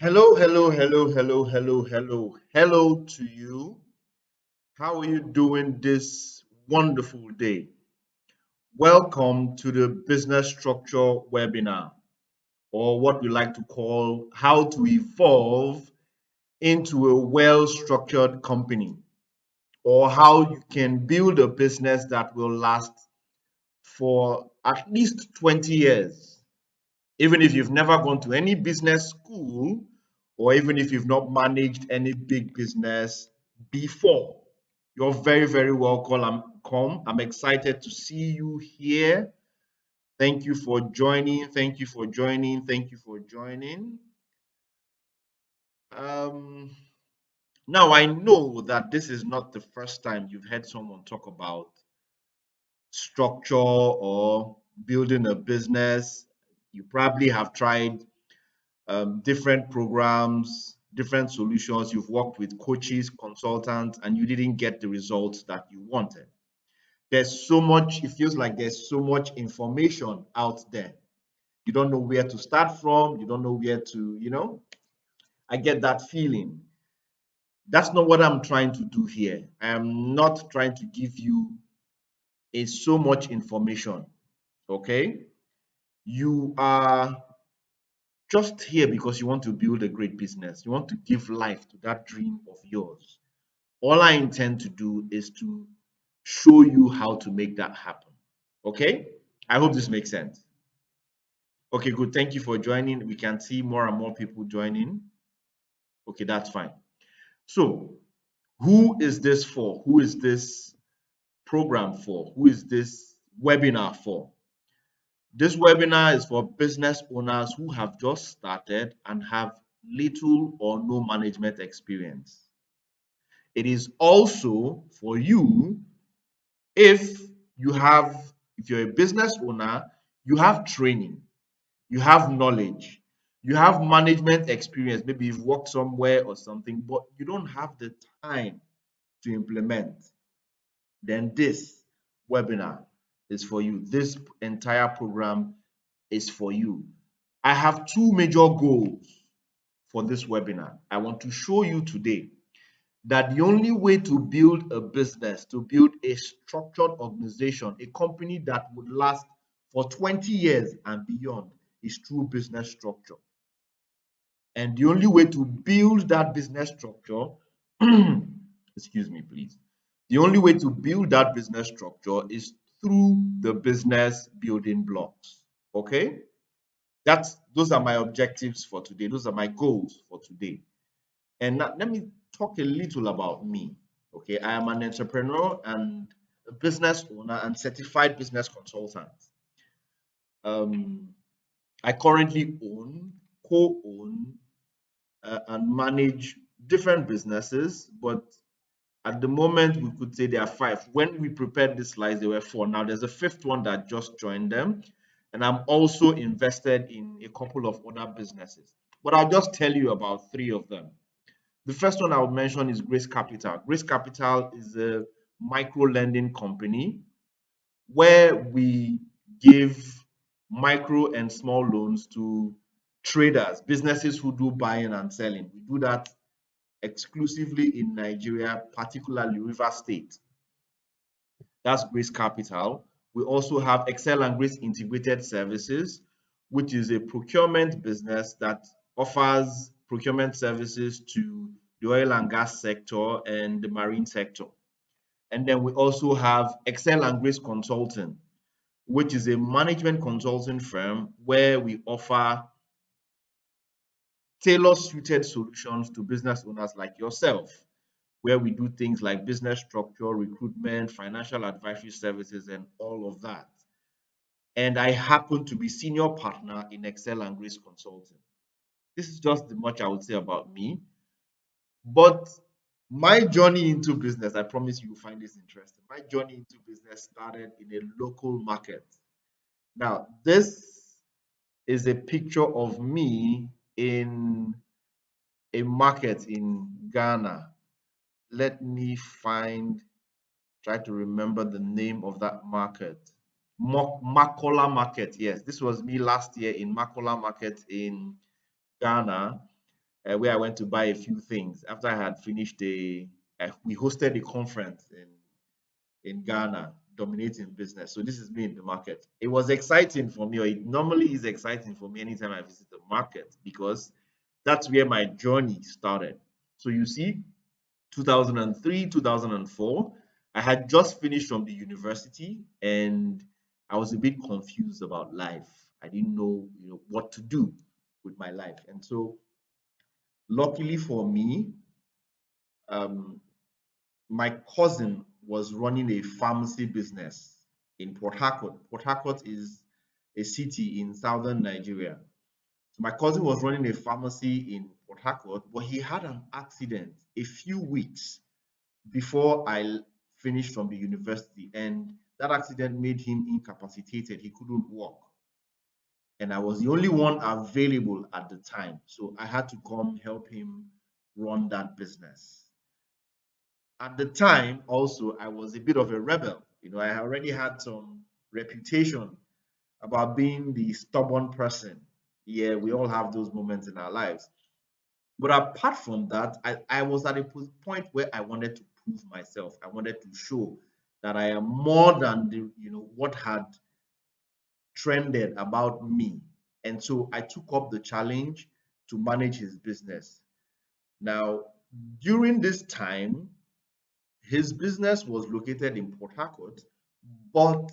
Hello, hello, hello, hello, hello, hello, hello to you. How are you doing this wonderful day? Welcome to the business structure webinar, or what we like to call how to evolve into a well structured company, or how you can build a business that will last for at least 20 years. Even if you've never gone to any business school, or even if you've not managed any big business before, you're very, very welcome. I'm excited to see you here. Thank you for joining. Thank you for joining. Thank you for joining. Um, Now, I know that this is not the first time you've heard someone talk about structure or building a business. You probably have tried different programs, different solutions. You've worked with coaches, consultants, and you didn't get the results that you wanted. There's so much, it feels like there's so much information out there. You don't know where to start from. You don't know where to, I get that feeling. That's not what I'm trying to do here. I am not trying to give you so much information. Okay. You are just here because you want to build a great business. You want to give life to that dream of yours. All I intend to do is to show you how to make that happen. Okay? I hope this makes sense. Okay, good. Thank you for joining. We can see more and more people joining. Okay, that's fine. So, who is this for? Who is this program for? Who is this webinar for? This webinar is for business owners who have just started and have little or no management experience. It is also for you if you have, if you're a business owner, you have training, you have knowledge, you have management experience. Maybe you've worked somewhere or something, but you don't have the time to implement. Then this webinar is for you. This entire program is for you. I have two major goals for this webinar. I want to show you today that the only way to build a business, to build a structured organization, a company that would last for 20 years and beyond, is through business structure. And the only way to build that business structure, excuse me, please. The only way to build that business structure is through the business building blocks. Okay? Those are my objectives for today. Those are my goals for today. And now, let me talk a little about me. Okay, I am an entrepreneur and a business owner and certified business consultant. Um, I currently co-own, and manage different businesses, but at the moment we could say there are five. When we prepared these slides, there were four. Now there's a fifth one that just joined them, and I'm also invested in a couple of other businesses. But I'll just tell you about three of them. The first one I would mention is Grace Capital. Grace Capital is a micro lending company where we give micro and small loans to traders, businesses who do buying and selling. We do that exclusively in Nigeria, particularly River State. That's Grace Capital. We also have Excel and Grace Integrated Services, which is a procurement business that offers procurement services to the oil and gas sector and the marine sector. And then we also have Excel and Grace Consulting, which is a management consulting firm where we offer tailor-suited solutions to business owners like yourself, where we do things like business structure, recruitment, financial advisory services, and all of that. And I happen to be senior partner in Excel and Grace Consulting. This is just the much I would say about me. But my journey into business, I promise you will find this interesting. My journey into business started in a local market. Now, this is a picture of me in a market in Ghana. Let me try to remember the name of that market. Makola Market. Yes, this was me last year in Makola Market in Ghana. where I went to buy a few things after I had finished we hosted a conference in Ghana, dominating business. So this is me in the market. It was exciting for me, or it normally is exciting for me anytime I visit the market because that's where my journey started. So you see, 2003, 2004, I had just finished from the university and I was a bit confused about life. I didn't know, what to do with my life. And so luckily for me, um, my cousin was running a pharmacy business in Port Harcourt. Port Harcourt is a city in southern Nigeria. So my cousin was running a pharmacy in Port Harcourt, but he had an accident a few weeks before I finished from the university, and that accident made him incapacitated. He couldn't walk, and I was the only one available at the time. So I had to come help him run that business. At the time, also, I was a bit of a rebel. I already had some reputation about being the stubborn person. Yeah, we all have those moments in our lives. But apart from that, I was at a point where I wanted to prove myself. I wanted to show that I am more than what had trended about me. And so I took up the challenge to manage his business. Now, during this time, his business was located in Port Harcourt, but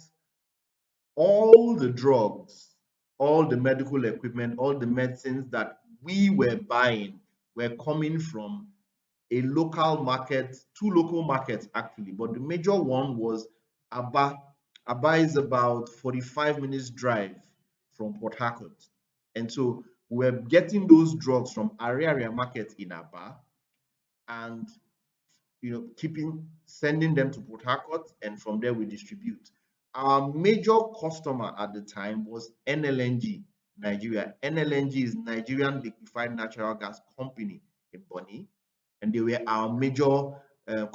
all the drugs, all the medical equipment, all the medicines that we were buying were coming from a local market, two local markets actually, but the major one was Aba. Aba is about 45 minutes drive from Port Harcourt. And so we were getting those drugs from area market in Aba and keeping sending them to Port Harcourt, and from there we distribute. Our major customer at the time was NLNG Nigeria. NLNG is Nigerian Liquefied Natural Gas Company in Bonny, and they were our major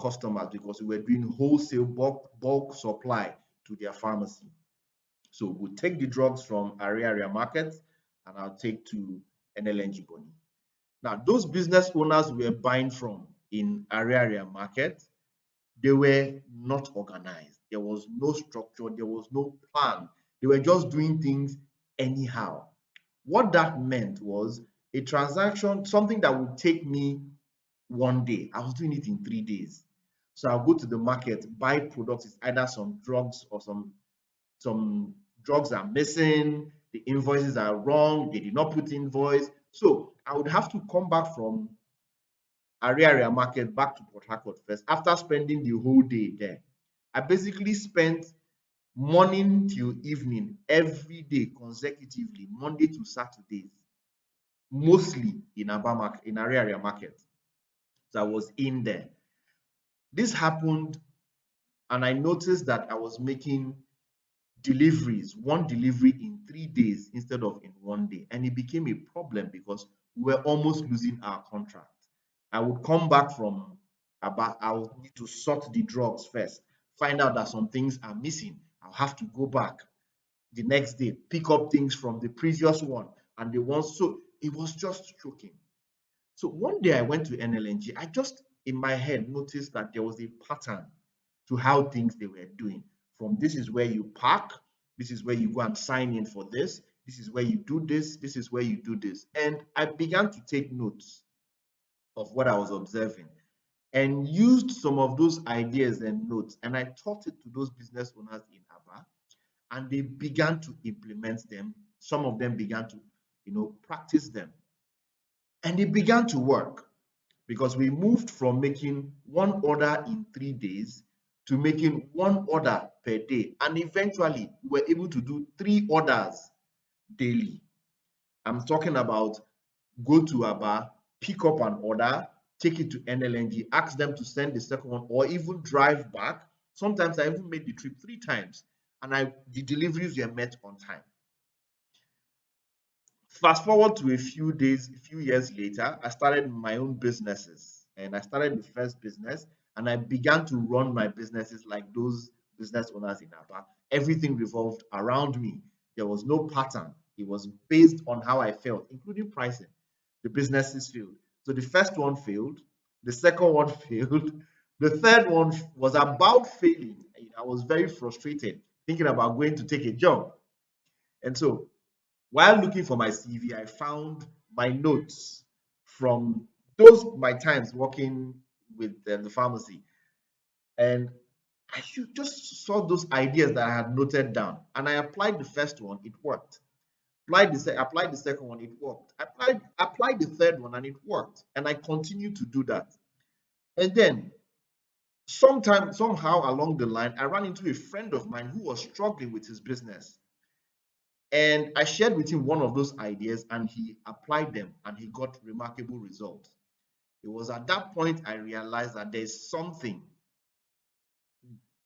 customers because we were doing wholesale bulk supply to their pharmacy. So we'll take the drugs from area markets and I'll take to NLNG Bonny. Now, those business owners we were buying from in area market, they were not organized. There was no structure, there was no plan. They were just doing things anyhow. What that meant was a transaction, something that would take me one day, I was doing it in 3 days. So I'll go to the market, buy products, it's either some drugs or some drugs are missing, the invoices are wrong, they did not put invoice. So I would have to come back from area market back to Port Harcourt first after spending the whole day there. I basically spent morning till evening every day consecutively, Monday to Saturdays, mostly in area market. So I was in there. This happened and I noticed that I was making one delivery in 3 days instead of in one day. And it became a problem because we were almost losing our contract. I would come back from about, I would need to sort the drugs first, find out that some things are missing. I'll have to go back the next day, pick up things from the previous one and the one. So it was just choking. So one day I went to NLNG. I just in my head noticed that there was a pattern to how things they were doing. From this is where you park, this is where you go and sign in for this is where you do this is where you do this. And I began to take notes of what I was observing and used some of those ideas and notes and I taught it to those business owners in Aba and they began to implement them. Some of them began to, practice them and it began to work because we moved from making one order in 3 days to making one order per day. And eventually, we were able to do 3 orders daily. I'm talking about go to Aba, pick up an order, take it to NLNG, ask them to send the second one, or even drive back. Sometimes I even made the trip 3 times, and the deliveries were met on time. Fast forward to a few years later, I started my own businesses and I started the first business and I began to run my businesses like those business owners in Aba. Everything revolved around me. There was no pattern. It was based on how I felt, including pricing. The businesses failed. So the first one failed, the second one failed, the third one was about failing. I was very frustrated, thinking about going to take a job. And so while looking for my CV, I found my notes from those my times working with the pharmacy, and just saw those ideas that I had noted down, and I applied the first one. It worked. Applied the second one. It worked. Applied the third one, and it worked. And I continued to do that. And then somehow along the line, I ran into a friend of mine who was struggling with his business. And I shared with him one of those ideas, and he applied them, and he got remarkable results. It was at that point I realized that there's something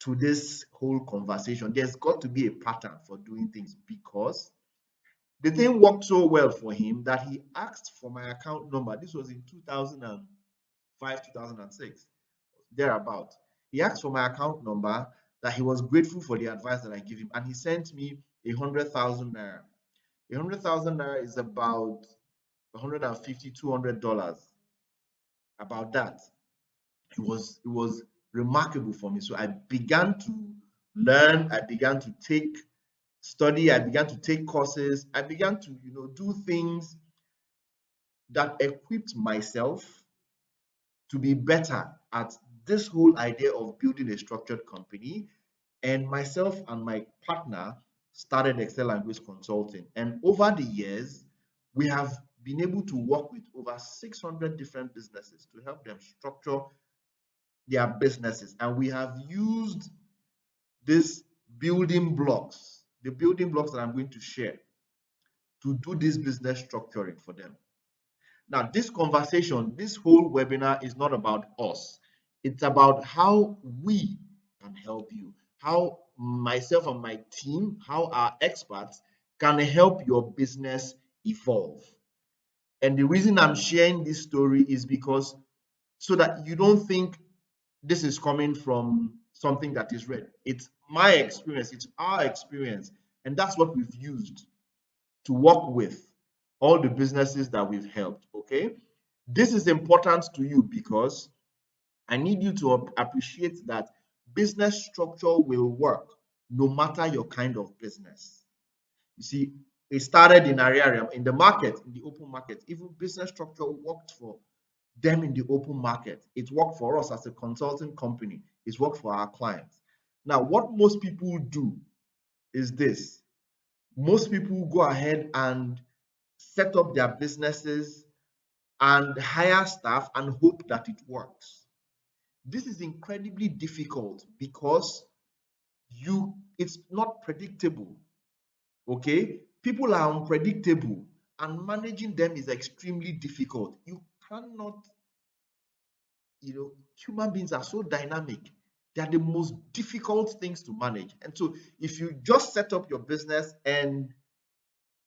to this whole conversation. There's got to be a pattern for doing things, because the thing worked so well for him that he asked for my account number. This was in 2005, 2006, thereabout. He asked for my account number, that he was grateful for the advice that I gave him, and he sent me 100,000 naira. 100,000 naira is about 150, $200, about that. It was remarkable for me. So I began to learn, I began to take study, I began to take courses, I began to do things that equipped myself to be better at this whole idea of building a structured company. And myself and my partner started Excel and Grace Consulting. And over the years, we have been able to work with over 600 different businesses to help them structure their businesses. And we have used these building blocks, the building blocks that I'm going to share, to do this business structuring for them. Now, this conversation, this whole webinar is not about us. It's about how we can help you, how myself and my team, how our experts can help your business evolve. And the reason I'm sharing this story is because so that you don't think this is coming from something that is read. It's my experience, it's our experience, and that's what we've used to work with all the businesses that we've helped. Okay, this is important to you because I need you to appreciate that business structure will work no matter your kind of business. You see, it started in area in the market, in the open market. Even business structure worked for them in the open market. It worked for us as a consulting company. It's worked for our clients. Now, what most people do is this. Most people go ahead and set up their businesses and hire staff and hope that it works. This is incredibly difficult because it's not predictable. Okay, people are unpredictable, and managing them is extremely difficult. You cannot, human beings are so dynamic. They are the most difficult things to manage. And so if you just set up your business and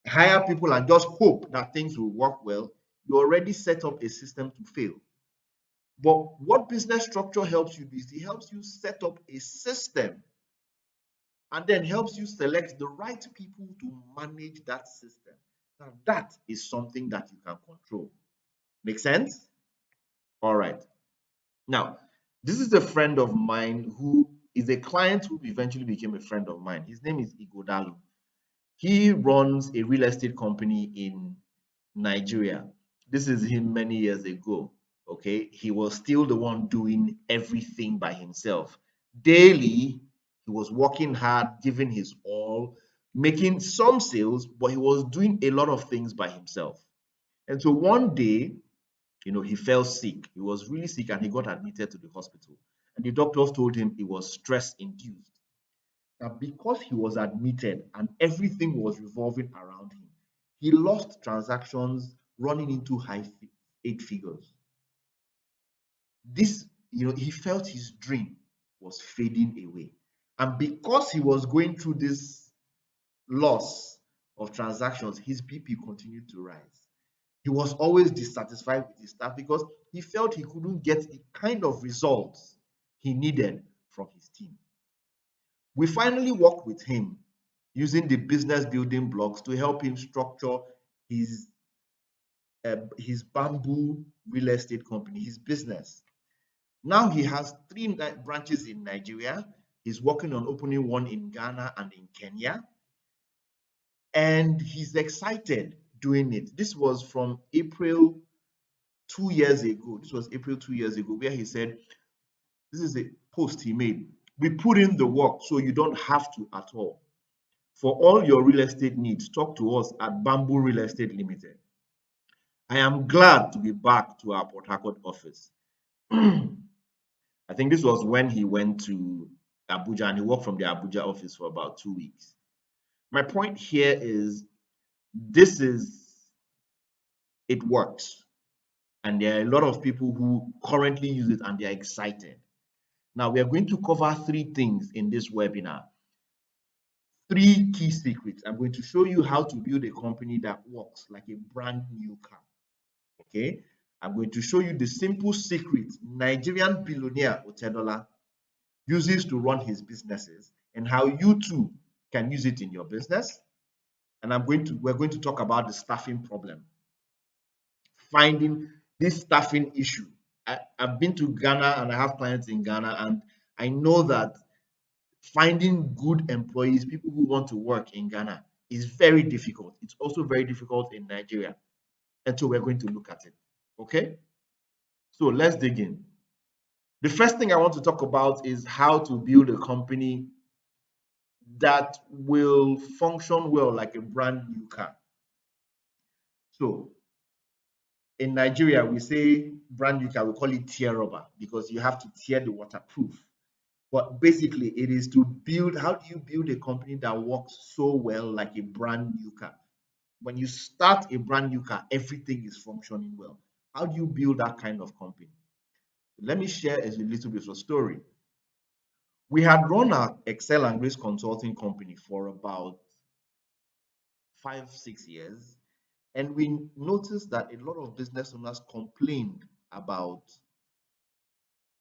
hire people and just hope that things will work well, you already set up a system to fail. But what business structure helps you do is it helps you set up a system and then helps you select the right people to manage that system. Now, that is something that you can control. Make sense? All right. Now, this is a friend of mine who is a client who eventually became a friend of mine. His name is Igodalu. He runs a real estate company in Nigeria. This is him many years ago. Okay, he was still the one doing everything by himself. Daily, he was working hard, giving his all, making some sales, but he was doing a lot of things by himself. And so one day, he fell sick. He was really sick and he got admitted to the hospital. And the doctors told him it was stress induced. Now, because he was admitted and everything was revolving around him, he lost transactions running into high eight figures. This, he felt his dream was fading away. And because he was going through this loss of transactions, his BP continued to rise. He was always dissatisfied with his staff because he felt he couldn't get the kind of results he needed from his team. We finally worked with him using the business building blocks to help him structure his his bamboo real estate company, his business. Now he has three branches in Nigeria. He's working on opening one in Ghana and in Kenya. And he's excited doing it. This was from April 2 years ago. This was April 2 years ago, where he said, this is a post he made. We put in the work so you don't have to at all. For all your real estate needs, talk to us at Bamboo Real Estate Limited. I am glad to be back to our Port Harcourt office. I think this was when he went to Abuja and he worked from the Abuja office for about 2 weeks. My point here is it works. And there are a lot of people who currently use it and they're excited. Now, we are going to cover three things in this webinar. Three key secrets. I'm going to show you how to build a company that works like a brand new car. Okay? I'm going to show you the simple secret Nigerian billionaire Otedola uses to run his businesses and how you too can use it in your business. And we're going to talk about the staffing problem. Finding this staffing issue. I've been to Ghana and I have clients in Ghana, and I know that finding good employees, people who want to work in Ghana, is very difficult. It's also very difficult in Nigeria. And so we're going to look at it. Okay? So let's dig in. The first thing I want to talk about is how to build a company that will function well like a brand new car. So in Nigeria, we say brand new car, we call it tear rubber because you have to tear the waterproof. But basically, it is to build, how do you build a company that works so well like a brand new car? When you start a brand new car, everything is functioning well. How do you build that kind of company? Let me share a little bit of a story. We had run our Excel and Grace consulting company for about 5-6 years, and we noticed that a lot of business owners complained about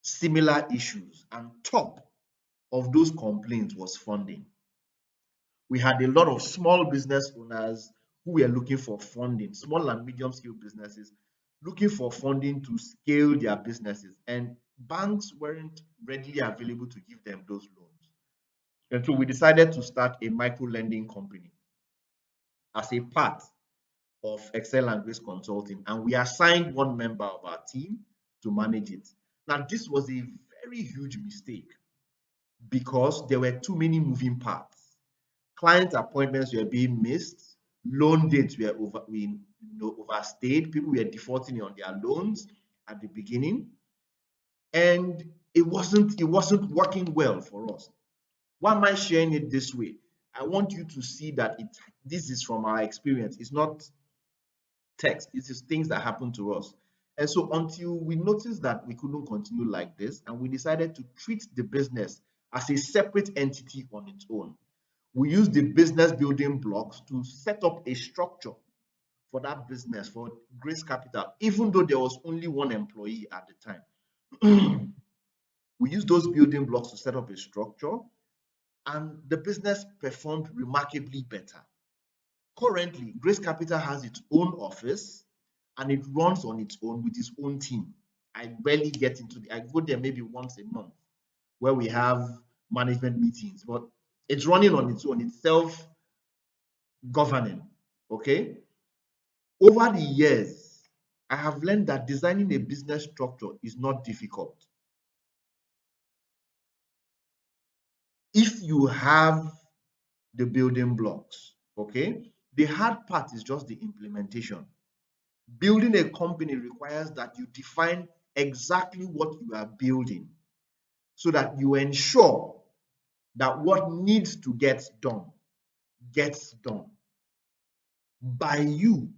similar issues, and top of those complaints was funding. We had a lot of small business owners who were looking for funding, small and medium scale businesses looking for funding to scale their businesses, and banks weren't readily available to give them those loans. And so we decided to start a micro lending company as a part of Excel and Grace Consulting, and we assigned one member of our team to manage it. Now, this was a very huge mistake because there were too many moving parts. Client appointments were being missed, loan dates were overstayed, people were defaulting on their loans at the beginning, and it wasn't working well for us. Why am I sharing it this way? I want you to see that this is from our experience. It's not text. It is things that happen to us. And so until we noticed that we couldn't continue like this, and we decided to treat the business as a separate entity on its own, we used the business building blocks to set up a structure for that business, for Grace Capital, even though there was only one employee at the time. We used those building blocks to set up a structure, and the business performed remarkably better. Currently, Grace Capital has its own office and it runs on its own with its own team. I barely get into I go there maybe once a month where we have management meetings, but it's running on its own, it's self-governing. Okay. Over the years, I have learned that designing a business structure is not difficult. If you have the building blocks, okay, the hard part is just the implementation. Building a company requires that you define exactly what you are building so that you ensure that what needs to get done gets done by you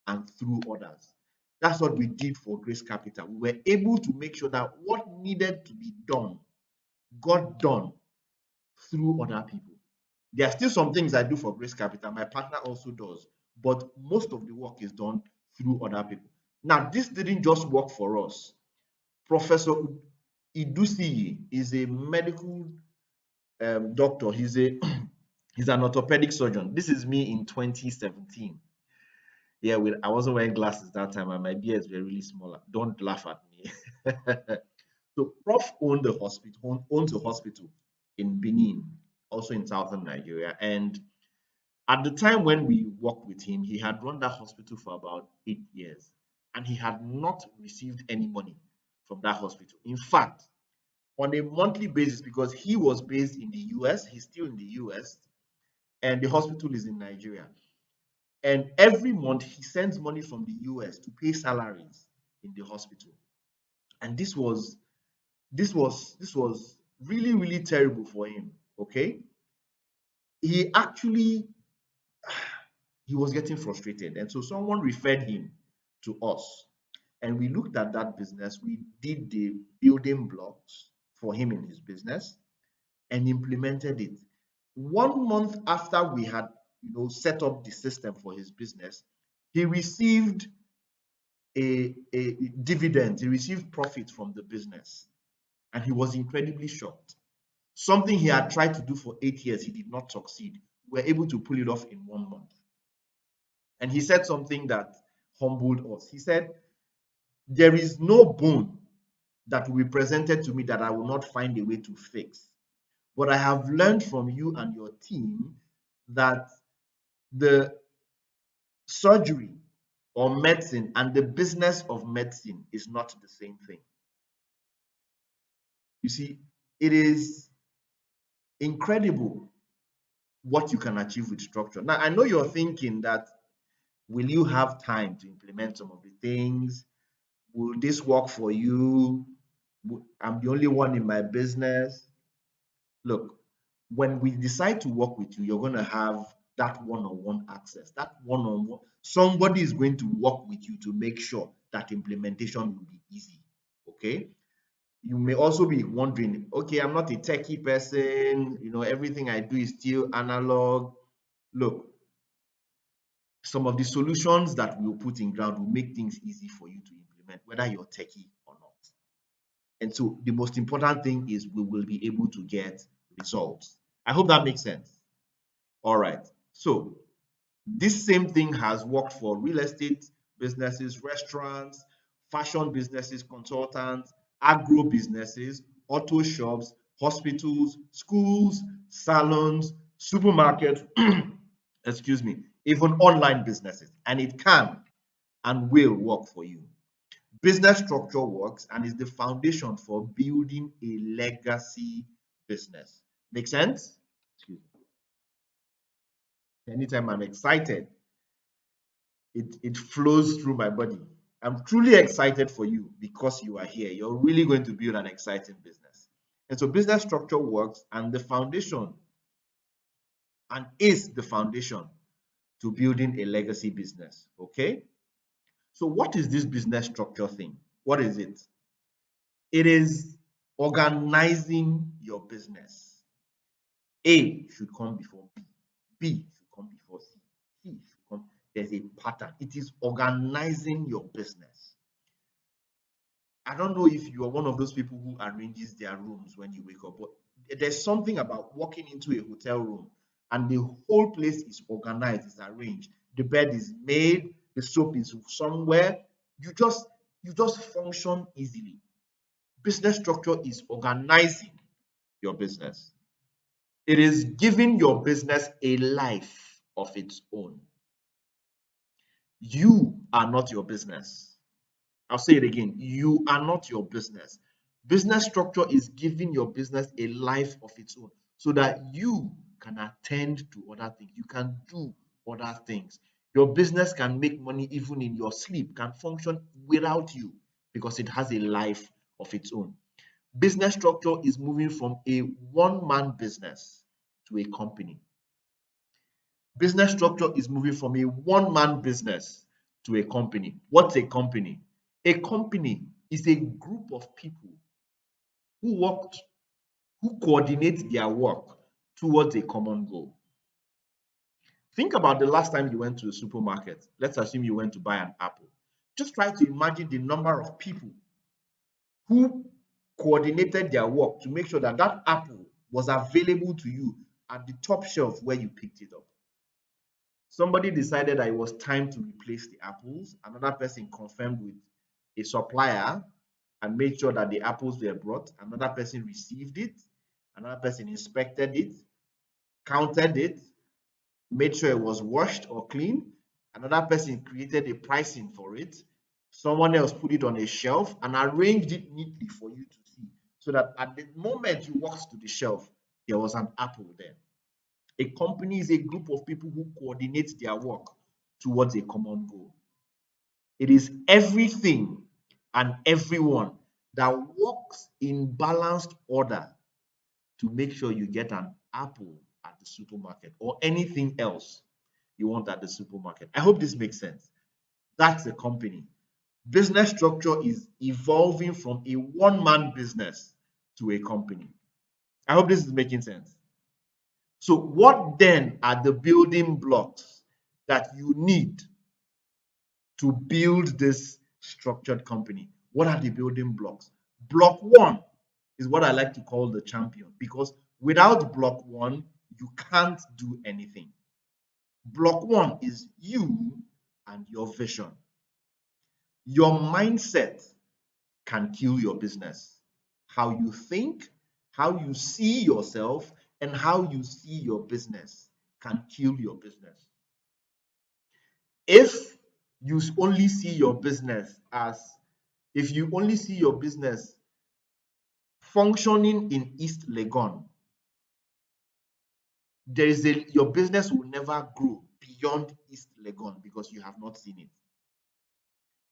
and through others. That's what we did for Grace Capital. We were able to make sure that what needed to be done got done through other people. There are still some things I do for Grace Capital. My partner also does, but most of the work is done through other people. Now, this didn't just work for us. Professor Idusi is a medical doctor. He's an orthopedic surgeon. This is me in 2017. Yeah, I wasn't wearing glasses that time, and my beards were really small. Don't laugh at me. So Prof owned the hospital, owns a hospital in Benin, also in southern Nigeria. And at the time when we worked with him, he had run that hospital for about 8 years, and he had not received any money from that hospital. In fact, on a monthly basis, because he was based in the US, he's still in the US, and the hospital is in Nigeria. And every month he sends money from the US to pay salaries in the hospital. And this was really, really terrible for him. Okay. He actually he was getting frustrated. And so someone referred him to us. And we looked at that business. We did the building blocks for him in his business and implemented it. 1 month after we had set up the system for his business, he received a dividend, he received profit from the business, and he was incredibly shocked. Something he had tried to do for 8 years, he did not succeed. We were able to pull it off in 1 month. And he said something that humbled us. He said, there is no bone that will be presented to me that I will not find a way to fix. But I have learned from you and your team that the surgery or medicine and the business of medicine is not the same thing. You see, it is incredible what you can achieve with structure. Now, I know you're thinking that, will you have time to implement some of the things? Will this work for you? I'm the only one in my business. Look, when we decide to work with you, you're going to have that one-on-one access. That one-on-one, somebody is going to work with you to make sure that implementation will be easy. Okay. You may also be wondering, okay, I'm not a techie person, everything I do is still analog. Look, some of the solutions that we'll put in ground will make things easy for you to implement, whether you're techie or not. And so the most important thing is we will be able to get results. I hope that makes sense. All right. So this same thing has worked for real estate businesses, restaurants, fashion businesses, consultants, agro businesses, auto shops, hospitals, schools, salons, supermarkets, excuse me, even online businesses. And it can and will work for you. Business structure works and is the foundation for building a legacy business. Make sense? Excuse me. Anytime I'm excited, it flows through my body. I'm truly excited for you because you are here. You're really going to build an exciting business. And so business structure works and the foundation and is the foundation to building a legacy business. Okay. So what is this business structure thing? What is it? It is organizing your business. A should come before B. B should come before C. C should come. There's a pattern. It is organizing your business. I don't know if you are one of those people who arranges their rooms when you wake up, but there's something about walking into a hotel room and the whole place is organized, is arranged. The bed is made, the soap is somewhere. You just function easily. Business structure is organizing your business. It is giving your business a life of its own. You are not your business. I'll say it again. You are not your business. Business structure is giving your business a life of its own so that you can attend to other things. You can do other things. Your business can make money even in your sleep, can function without you because it has a life of its own. Business structure is moving from a one-man business to a company. Business structure is moving from a one-man business to a company. What's a company? A company is a group of people who coordinate their work towards a common goal. Think about the last time you went to the supermarket. Let's assume you went to buy an apple. Just try to imagine the number of people who coordinated their work to make sure that that apple was available to you at the top shelf where you picked it up. Somebody decided that it was time to replace the apples. Another person confirmed with a supplier and made sure that the apples were brought. Another person received it. Another person inspected it, counted it, made sure it was washed or clean. Another person created a pricing for it. Someone else put it on a shelf and arranged it neatly for you to see, so that at the moment you walked to the shelf, there was an apple there. A company is a group of people who coordinate their work towards a common goal. It is everything and everyone that works in balanced order to make sure you get an apple at the supermarket or anything else you want at the supermarket. I hope this makes sense. That's a company. Business structure is evolving from a one-man business to a company. I hope this is making sense. So, what then are the building blocks that you need to build this structured company? What are the building blocks? Block one is what I like to call the champion, because without block one, you can't do anything. Block one is you and your vision. Your mindset can kill your business. How you think, how you see yourself, and how you see your business can kill your business. If you only see your business as, if you only see your business functioning in East Legon, your business will never grow beyond East Legon because you have not seen it.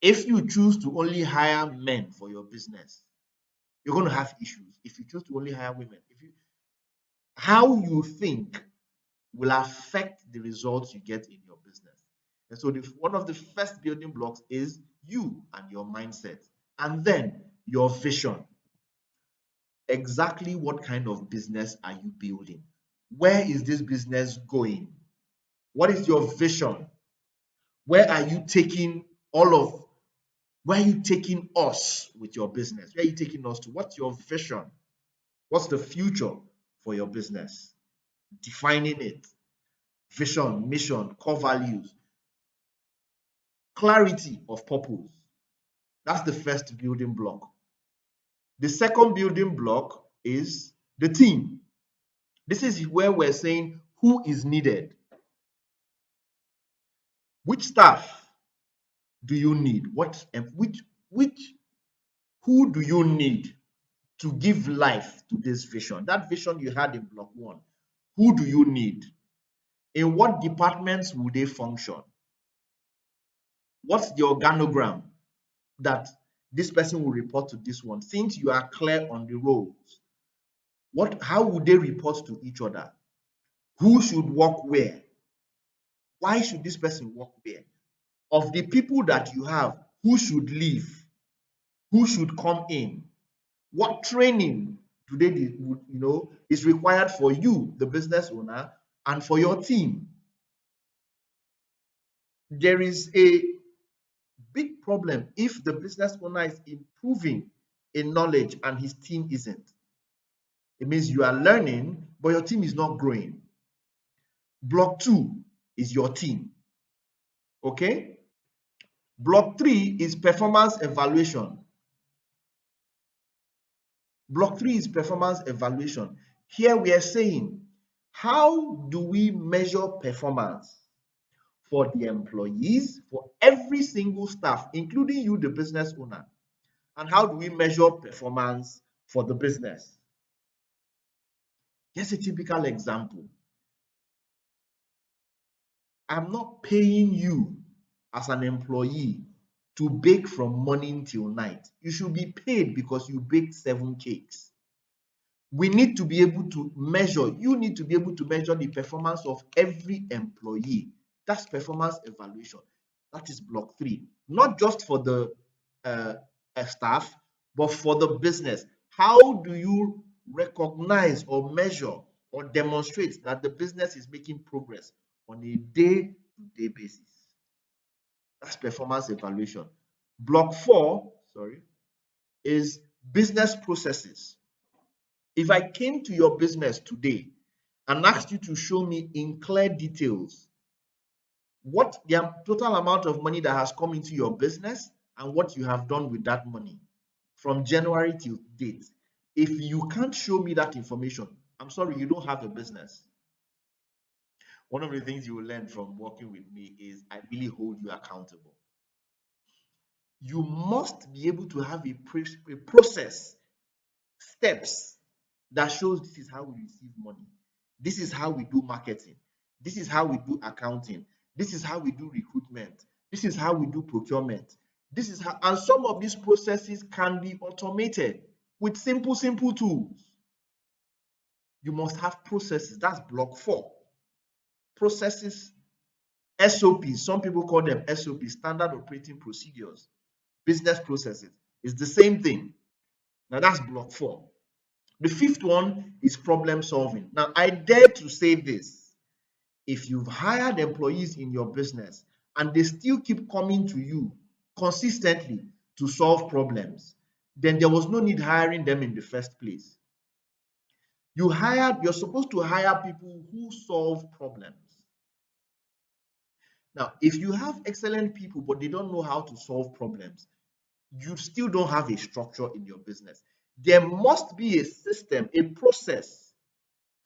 If you choose to only hire men for your business, you're going to have issues. If you choose to only hire women, how you think will affect the results you get in your business. And so one of the first building blocks is you and your mindset, and then your vision. Exactly what kind of business are you building? Where is this business going? What is your vision? Where are you taking where are you taking us with your business? Where are you taking us to? What's your vision? What's the future for your business? Defining it. Vision, mission, core values, clarity of purpose. That's the first building block. The second building block is the team. This is where we're saying who is needed. Which staff do you need? Who do you need to give life to this vision? That vision you had in block one. Who do you need? In what departments will they function? What's the organogram that this person will report to this one? Since you are clear on the roles, how would they report to each other? Who should work where? Why should this person work where? Of the people that you have, who should leave? Who should come in? What training is required for you, the business owner, and for your team? There is a big problem if the business owner is improving in knowledge and his team isn't. It means you are learning, but your team is not growing. Block two is your team. Okay? Block three is performance evaluation. Block three is performance evaluation. Here we are saying, how do we measure performance for the employees, for every single staff, including you, the business owner? And how do we measure performance for the business? Here's a typical example. I'm not paying you as an employee to bake from morning till night. You should be paid because you baked 7 cakes. We need to be able to measure, you need to be able to measure the performance of every employee. That's performance evaluation. That is block three. Not just for the staff, but for the business. How do you recognize or measure or demonstrate that the business is making progress on a day-to-day basis? That's performance evaluation. Block four, is business processes. If I came to your business today and asked you to show me in clear details what the total amount of money that has come into your business and what you have done with that money from January till date. If you can't show me that information, I'm sorry, you don't have a business. One of the things you will learn from working with me is I really hold you accountable. You must be able to have a process, steps that shows this is how we receive money. This is how we do marketing. This is how we do accounting. This is how we do recruitment. This is how we do procurement. This is how, and some of these processes can be automated with simple tools. You must have processes. That's block 4. Processes, SOPs. Some people call them SOPs, standard operating procedures, business processes. It's the same thing. Now that's block 4. The 5th one is problem solving. Now, I dare to say this. If you've hired employees in your business and they still keep coming to you consistently to solve problems, then there was no need hiring them in the first place. You're supposed to hire people who solve problems. Now, if you have excellent people but they don't know how to solve problems, you still don't have a structure in your business. There must be a system, a process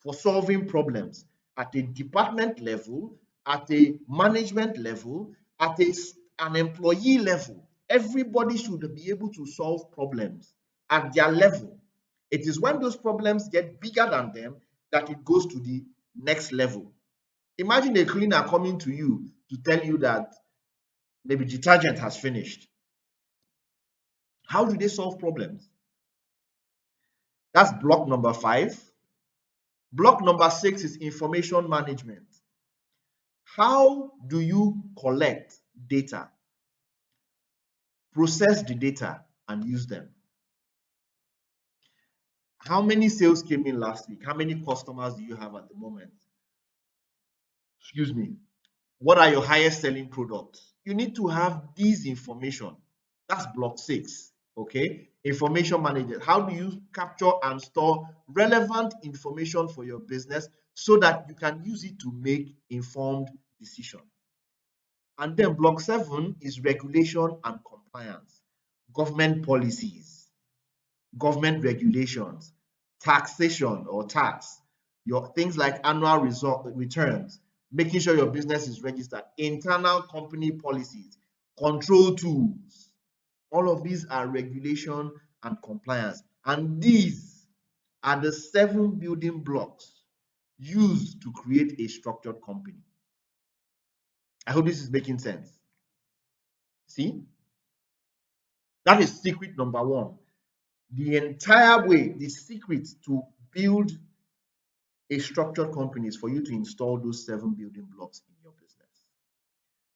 for solving problems at a department level, at a management level, at an employee level. Everybody should be able to solve problems at their level. It is when those problems get bigger than them that it goes to the next level. Imagine a cleaner coming to you to tell you that maybe detergent has finished. How do they solve problems? That's block number 5. Block number 6 is information management. How do you collect data, process the data, and use them? How many sales came in last week? How many customers do you have at the moment? Excuse me. What are your highest selling products? You need to have these information. That's block 6. Okay. Information management. How do you capture and store relevant information for your business so that you can use it to make informed decisions? And then block 7 is regulation and compliance, government policies, government regulations, taxation or tax, your things like annual returns, making sure your business is registered, internal company policies, control tools. All of these are regulation and compliance. And these are the 7 building blocks used to create a structured company. I hope this is making sense. See? That is secret number 1. The entire way, the secret to build a structured company is for you to install those 7 building blocks in your business.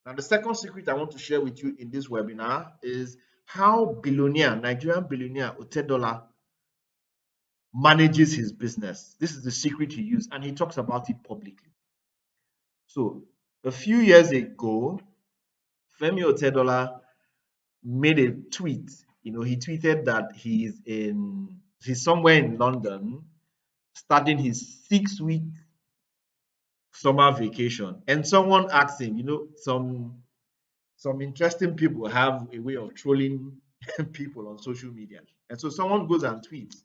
Now, the second secret I want to share with you in this webinar is how Nigerian billionaire Otedola manages his business. This is the secret he used, and he talks about it publicly. So, a few years ago, Femi Otedola made a tweet. He tweeted that he's somewhere in London starting his 6-week summer vacation. And someone asked him, some interesting people have a way of trolling people on social media. And so someone goes and tweets,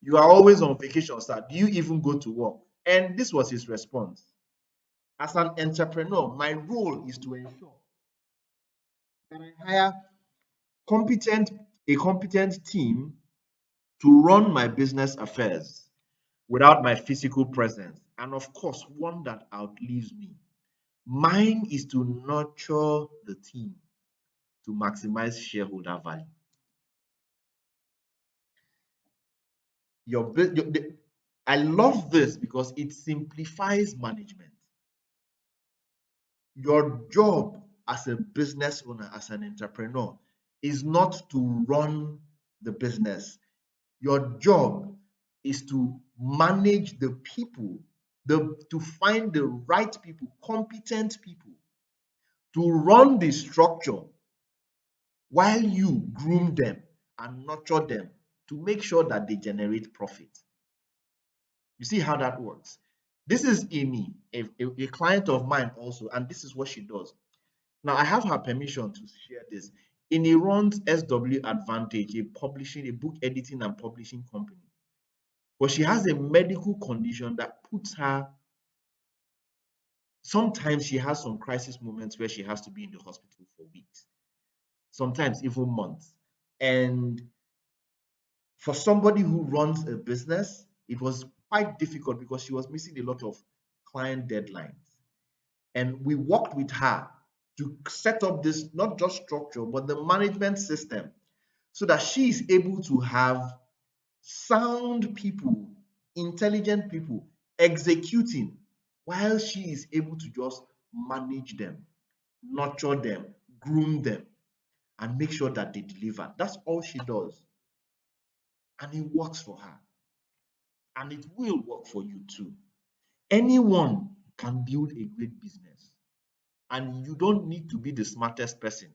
"You are always on vacation, sir. Do you even go to work?" And this was his response. As an entrepreneur, my role is to ensure that I hire a competent team to run my business affairs without my physical presence, and of course, one that outlives me. Mine is to nurture the team to maximize shareholder value. I love this because it simplifies management. Your job as a business owner, as an entrepreneur, is not to run the business. Your job is to manage the people, to find the right people, competent people, to run the structure while you groom them and nurture them to make sure that they generate profit. You see how that works? This is Amy, a client of mine also, and this is what she does. Now, I have her permission to share this. Amy runs SW Advantage, a book editing and publishing company. But she has a medical condition that puts her, sometimes she has some crisis moments where she has to be in the hospital for weeks, sometimes even months. And for somebody who runs a business, it was quite difficult because she was missing a lot of client deadlines. And we worked with her to set up this, not just structure, but the management system, so that she is able to have sound people, intelligent people executing, while she is able to just manage them, nurture them, groom them, and make sure that they deliver. That's all she does. And it works for her. And it will work for you too. Anyone can build a great business. And you don't need to be the smartest person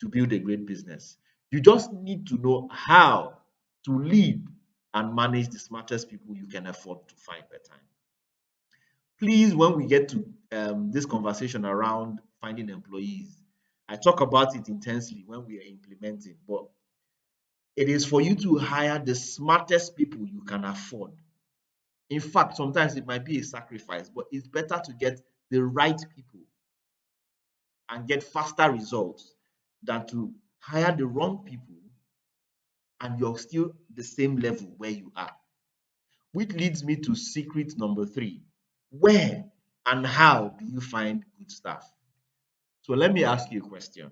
to build a great business. You just need to know how to lead and manage the smartest people you can afford to find per time. Please, when we get to this conversation around finding employees, I talk about it intensely when we are implementing, but it is for you to hire the smartest people you can afford. In fact, sometimes it might be a sacrifice, but it's better to get the right people and get faster results than to hire the wrong people and you're still the same level where you are. Which leads me to secret number three. Where and how do you find good staff? So let me ask you a question.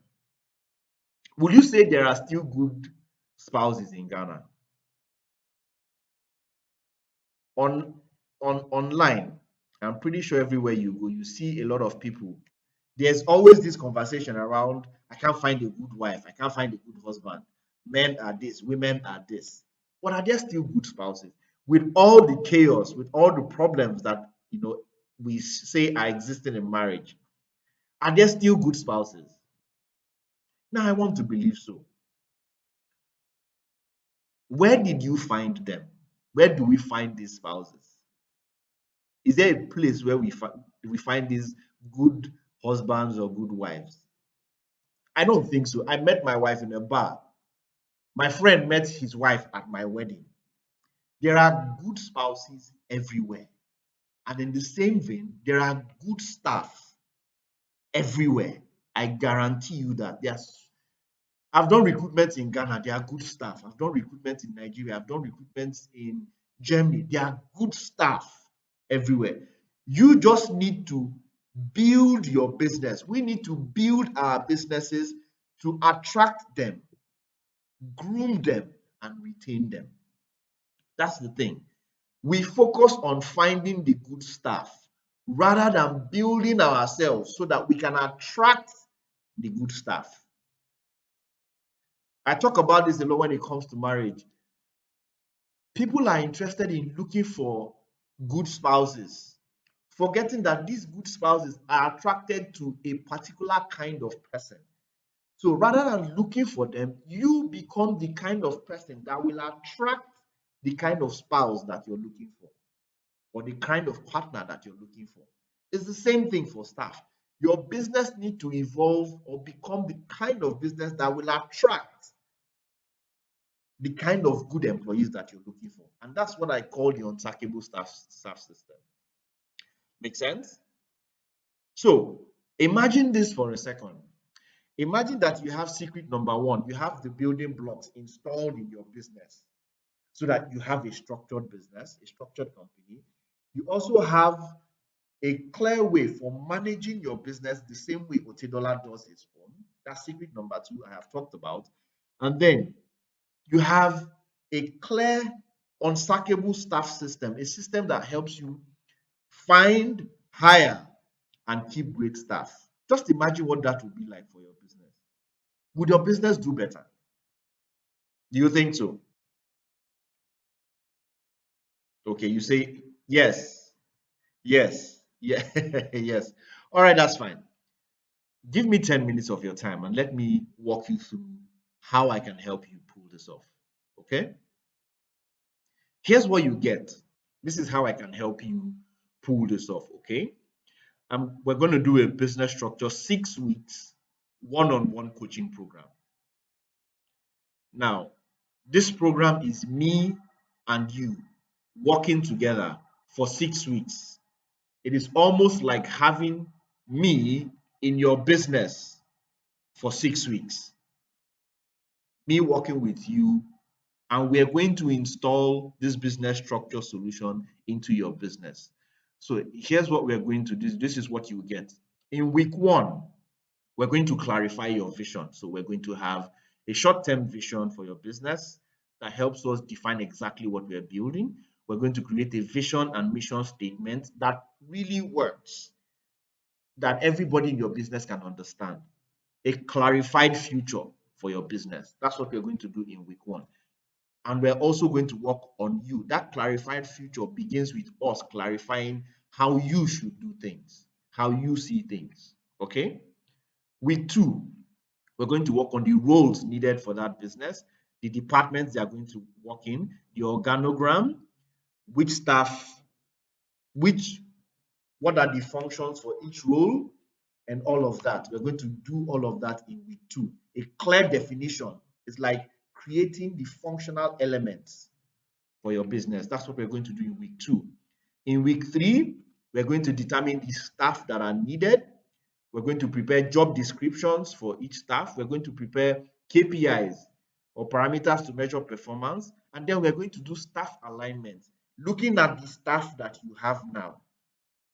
Would you say there are still good spouses in Ghana? On online, I'm pretty sure everywhere you go, you see a lot of people. There's always this conversation around, I can't find a good wife, I can't find a good husband. Men are this, women are this. But are there still good spouses? With all the chaos, with all the problems that we say are existing in marriage, are there still good spouses? Now I want to believe so. Where did you find them? Where do we find these spouses? Is there a place where we find these good husbands or good wives? I don't think so. I met my wife in a bar. My friend met his wife at my wedding. There are good spouses everywhere. And in the same vein, there are good staff everywhere. I guarantee you that I've done recruitment in Ghana, there are good staff. I've done recruitment in Nigeria, I've done recruitment in Germany. There are good staff everywhere. You just need to build your business. We need to build our businesses to attract them, groom them, and retain them. That's the thing. We focus on finding the good staff rather than building ourselves so that we can attract the good staff. I talk about this a lot when it comes to marriage. People are interested in looking for good spouses, forgetting that these good spouses are attracted to a particular kind of person. So rather than looking for them, you become the kind of person that will attract the kind of spouse that you're looking for, or the kind of partner that you're looking for. It's the same thing for staff. Your business needs to evolve or become the kind of business that will attract the kind of good employees that you're looking for. And that's what I call the unsackable staff system. Make sense? So imagine this for a second. Imagine that you have secret number one. You have the building blocks installed in your business so that you have a structured business, a structured company. You also have a clear way for managing your business the same way Otedola does his own. That's secret number two I have talked about. And then you have a clear, unsackable staff system, a system that helps you find, hire, and keep great staff. Just imagine what that would be like for your business. Would your business do better? Do you think so? Okay, you say yes, yes, yeah, yes. All right, that's fine. Give me 10 minutes of your time and let me walk you through how I can help you pull this off. Okay? Here's what you get. This is how I can help you pull this off, okay? We're going to do a business structure 6 weeks, one-on-one coaching program. Now, this program is me and you working together for 6 weeks. It is almost like having me in your business for 6 weeks, me working with you, and we're going to install this business structure solution into your business. So here's what we're going to do. This is what you get. In week one, we're going to clarify your vision. So we're going to have a short-term vision for your business that helps us define exactly what we're building. We're going to create a vision and mission statement that really works, that everybody in your business can understand. A clarified future for your business. That's what we're going to do in week one. And we're also going to work on you. That clarified future begins with us clarifying how you should do things, how you see things. Okay? Week two, we're going to work on the roles needed for that business, the departments they are going to work in, the organogram, which staff, which what are the functions for each role, and all of that. We're going to do all of that in week two. A clear definition is like creating the functional elements for your business. That's what we're going to do in week two. In week three, we're going to determine the staff that are needed. We're going to prepare job descriptions for each staff. We're going to prepare KPIs or parameters to measure performance. And then we're going to do staff alignment, looking at the staff that you have now.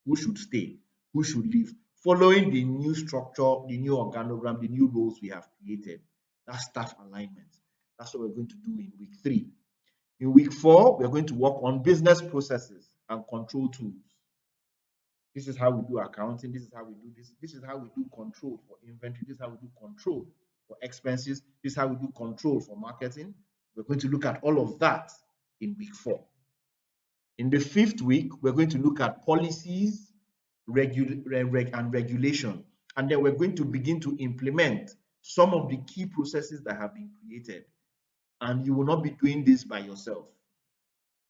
Who should stay? Who should leave? Following the new structure, the new organogram, the new roles we have created. That's staff alignment. That's what we're going to do in week three. In week four, we're going to work on business processes and control tools. This is how we do accounting. This is how we do this. This is how we do control for inventory. This is how we do control for expenses. This is how we do control for marketing. We're going to look at all of that in week four. In the fifth week, we're going to look at policies and regulation. And then we're going to begin to implement some of the key processes that have been created. And you will not be doing this by yourself.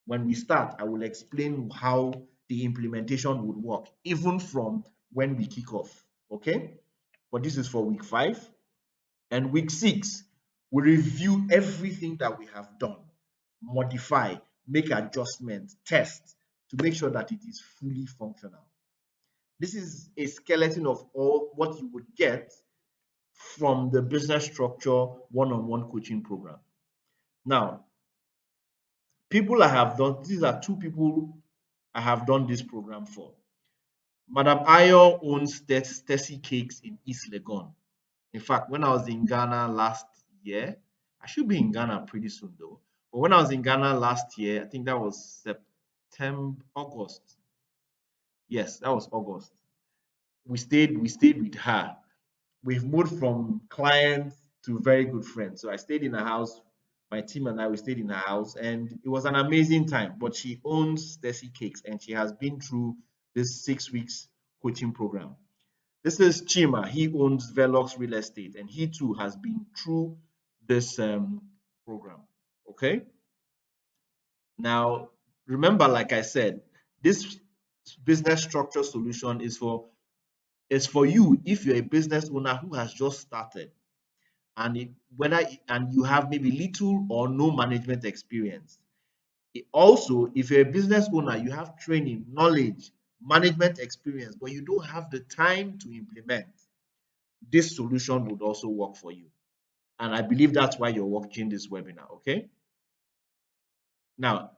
When we start, I will explain how the implementation would work, even from when we kick off. Okay? But this is for week 5. And week 6, we review everything that we have done, modify, make adjustments, test to make sure that it is fully functional. This is a skeleton of all what you would get from the business structure one-on-one coaching program. Now, people I have done, these are 2 people I have done this program for. Madam Ayo owns Stacy Cakes in East Legon. In fact, when I was in Ghana last year, I should be in Ghana pretty soon though. But when I was in Ghana last year, I think that was August. Yes, that was August. We stayed with her. We've moved from clients to very good friends. So I stayed in her house. My team and I, we stayed in her house, and it was an amazing time. But she owns Stacy Cakes, and she has been through this 6 weeks coaching program. This is Chima. He owns Velox Real Estate, and he too has been through this program. Okay. Now, remember, like I said, this business structure solution is for you if you're a business owner who has just started, and you have maybe little or no management experience. Also, if you're a business owner, you have training, knowledge, management experience, but you don't have the time to implement, this solution would also work for you. And I believe that's why you're watching this webinar. Okay. Now,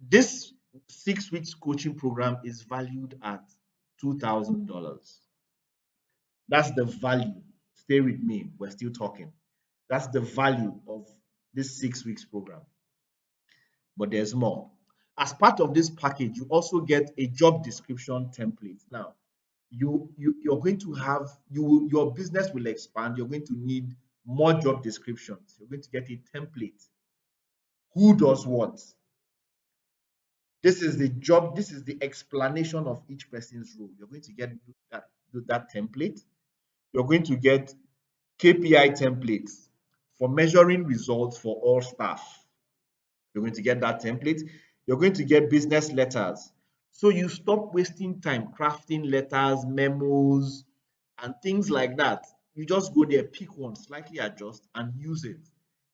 this 6 weeks coaching program is valued at $2,000. That's the value. Stay with me. We're still talking. That's the value of this 6 weeks program. But there's more. As part of this package, you also get a job description template. Now, you're going to have your business will expand. You're going to need more job descriptions. You're going to get a template. Who does what? This is the job. This is the explanation of each person's role. You're going to get that template. You're going to get KPI templates for measuring results for all staff. You're going to get that template. You're going to get business letters So you stop wasting time crafting letters, memos, and things like that. You just go there, pick one, slightly adjust, and use it.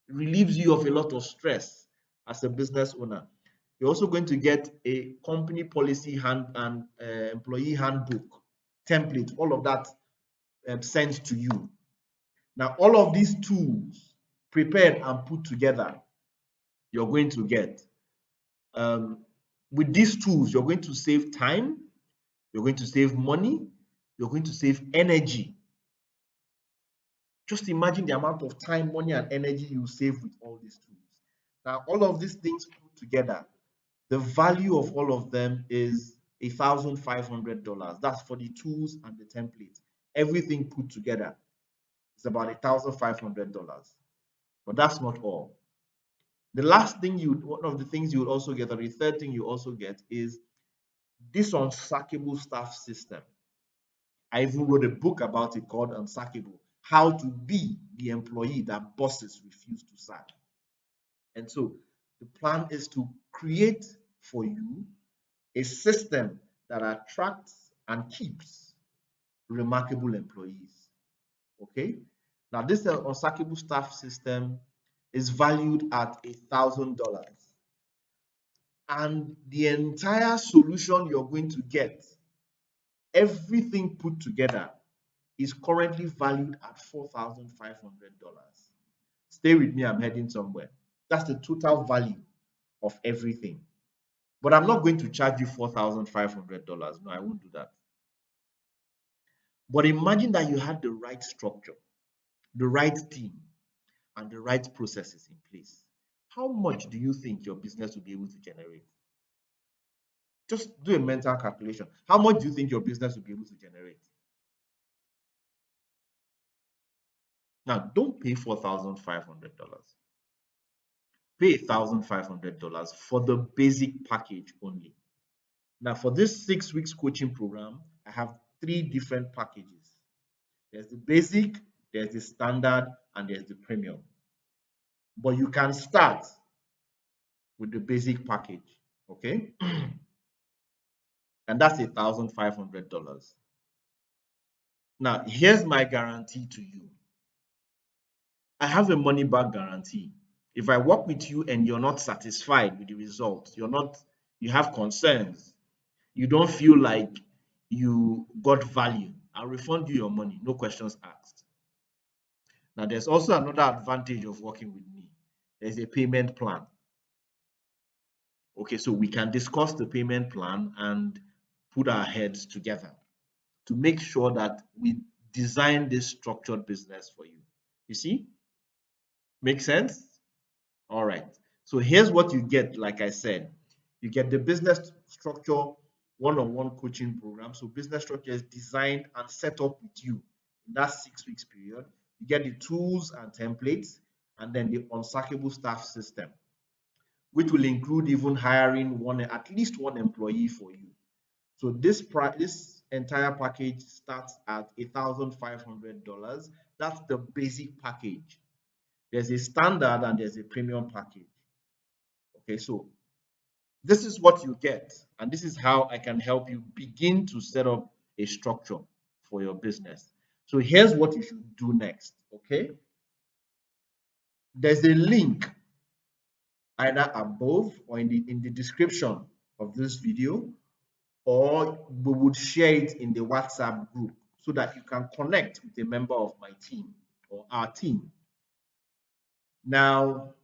It relieves you of a lot of stress as a business owner. You're also going to get a company policy hand and employee handbook template, all of that sent to you. Now, all of these tools prepared and put together, you're going to get. With these tools, you're going to save time, you're going to save money, you're going to save energy. Just imagine the amount of time, money, and energy you save with all these tools. Now, all of these things put together, the value of all of them is $1,500. That's for the tools and the template. Everything put together is about $1,500. But that's not all. The last thing one of the things you would also get, or the third thing you also get, is this unsackable staff system. I even wrote a book about it called Unsackable: How to Be the Employee That Bosses Refuse to Sack. And so the plan is to create for you a system that attracts and keeps remarkable employees. Okay? Now, this unsackable staff system is valued at $1,000. And the entire solution you're going to get, everything put together, is currently valued at $4,500. Stay with me, I'm heading somewhere. That's the total value of everything. But I'm not going to charge you $4,500. No, I won't do that. But imagine that you had the right structure, the right team, and the right processes in place. How much do you think your business will be able to generate? Just do a mental calculation. How much do you think your business will be able to generate? Now, don't pay $4,500. Pay $1,500 for the basic package only. Now, for this 6 weeks coaching program, I have 3 different packages. There's the basic, there's the standard, and there's the premium. But you can start with the basic package, okay? And that's $1,500. Now, here's my guarantee to you. I have a money back guarantee. If I work with you and you're not satisfied with the results, you have concerns, you don't feel like you got value, I'll refund you your money, no questions asked. Now, there's also another advantage of working with me. There's a payment plan. Okay, so we can discuss the payment plan and put our heads together to make sure that we design this structured business for you. You see? Make sense? All right. So here's what you get. Like I said, you get the business structure one-on-one coaching program. So business structure is designed and set up with you in that 6 weeks period. You get the tools and templates, and then the unsackable staff system, which will include even hiring at least one employee for you. So this entire package starts at $1,500. That's the basic package. There's a standard and there's a premium package. Okay, so this is what you get, and this is how I can help you begin to set up a structure for your business. So here's what you should do next. Okay, there's a link either above or in the description of this video, or we would share it in the WhatsApp group so that you can connect with a member of my team or our team. Now,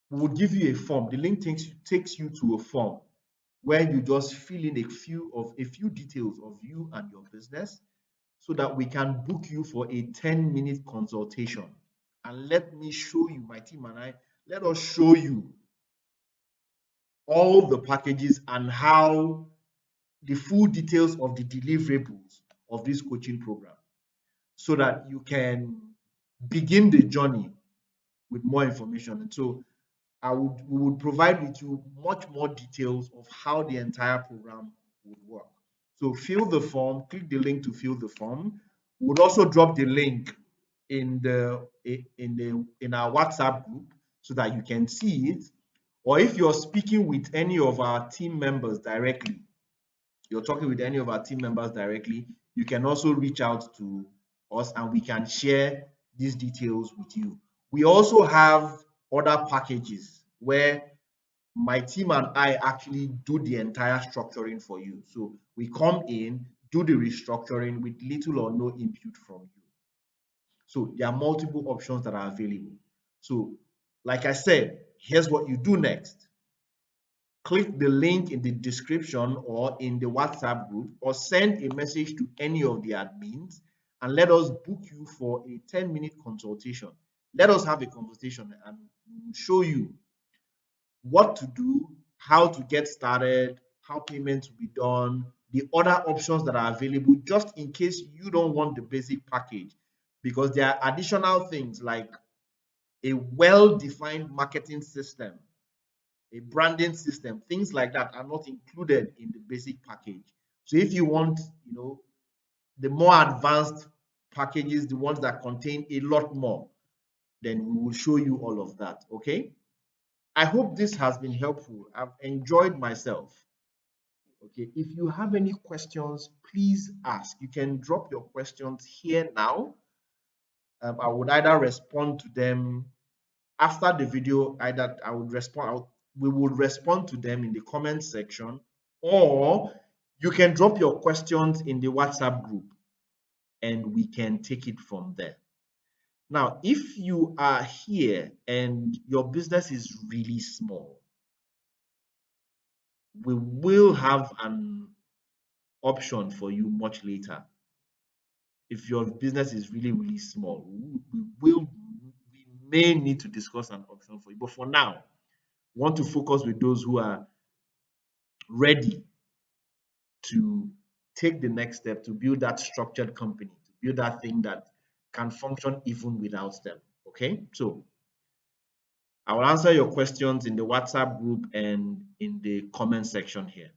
we will give you a form. The link takes you to a form where you just fill in a few details of you and your business so that we can book you for a 10-minute consultation. And let me show you, my team and I, let us show you all the packages and how the full details of the deliverables of this coaching program so that you can begin the journey with more information. And so we would provide with you much more details of how the entire program would work. So fill the form, click the link to fill the form. We would also drop the link in our WhatsApp group so that you can see it. Or if you're speaking with any of our team members directly, you're talking with any of our team members directly, you can also reach out to us and we can share these details with you. We also have other packages where my team and I actually do the entire structuring for you. So we come in, do the restructuring with little or no input from you. So there are multiple options that are available. So, like I said, here's what you do next. Click the link in the description or in the WhatsApp group, or send a message to any of the admins and let us book you for a 10-minute consultation. Let us have a conversation and we'll show you what to do, how to get started, how payments will be done, the other options that are available, just in case you don't want the basic package. Because there are additional things like a well-defined marketing system, a branding system, things like that are not included in the basic package. So if you want, the more advanced packages, the ones that contain a lot more, then we will show you all of that. Okay. I hope this has been helpful. I've enjoyed myself. Okay. If you have any questions, please ask. You can drop your questions here now. I would either respond to them after the video. Either I would respond, we would respond to them in the comment section, or you can drop your questions in the WhatsApp group and we can take it from there. Now, if you are here and your business is really small, we will have an option for you much later. If your business is really, really small, we may need to discuss an option for you. But for now, we want to focus with those who are ready to take the next step to build that structured company, to build that thing that can function even without them. Okay, so I will answer your questions in the WhatsApp group and in the comment section here.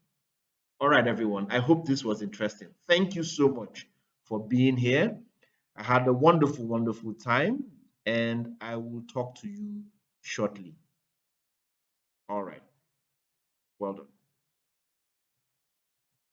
All right, everyone. I hope this was interesting. Thank you so much for being here. I had a wonderful, wonderful time, and I will talk to you shortly. All right. Well done.